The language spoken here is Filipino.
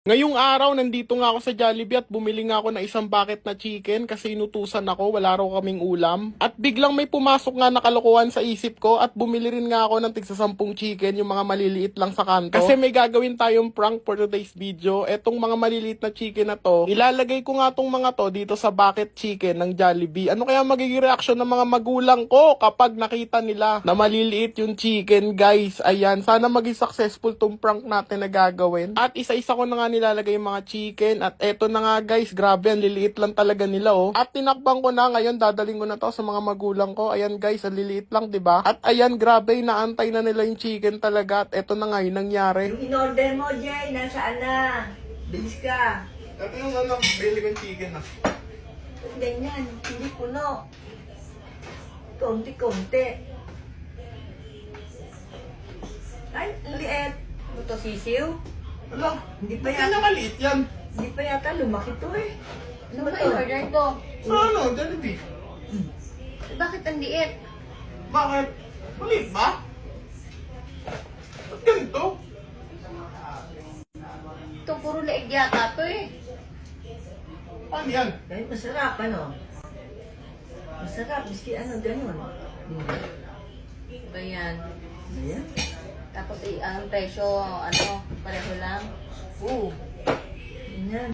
Ngayong araw, nandito nga ako sa Jollibee at bumili nga ako ng isang bucket na chicken kasi inutusan ako, wala raw kaming ulam. At biglang may pumasok nga na kalokohan sa isip ko at bumili rin nga ako ng tigsa 10 chicken, yung mga maliliit lang sa kanto. Kasi may gagawin tayong prank for today's video. Etong mga maliliit na chicken na to, ilalagay ko nga tong mga to dito sa bucket chicken ng Jollibee. Ano kaya magiging reaksyon ng mga magulang ko kapag nakita nila na maliliit yung chicken, guys? Ayan, sana maging successful tong prank natin na gagawin. At isa-isa ko na nga nilalagay yung mga chicken. At eto na nga guys, grabe, ang liliit lang talaga nila oh. At tinakbang ko na, ngayon dadaling ko na to sa mga magulang ko. Ayan guys, ang liliit lang, 'di ba? At ayan, grabe, naantay na nila yung chicken talaga. At eto na nga yung nangyari. Yung in-order mo, Jay, nasaan na? Bilis ka. Ito yung ano, bili ko yung chicken ah. Ganyan, hindi puno. Konti-konti. Ay, liit. Ito sisiw? Wala, Hindi pa yan yata, na maliit yan. hindi pa yata lumaki to eh. Ano ba i-order ko? Sa ano, Jollibee? Bakit ang liit? Bakit? Maliit ba? Ba't ganito? Ito puro leeg yata to eh. Paano yan? Ay, masarap ano? Masarap, miski ano, ganun. Ba yan? Ayan. Tapos ang presyo, ano, pareho lang. Oo. Yan.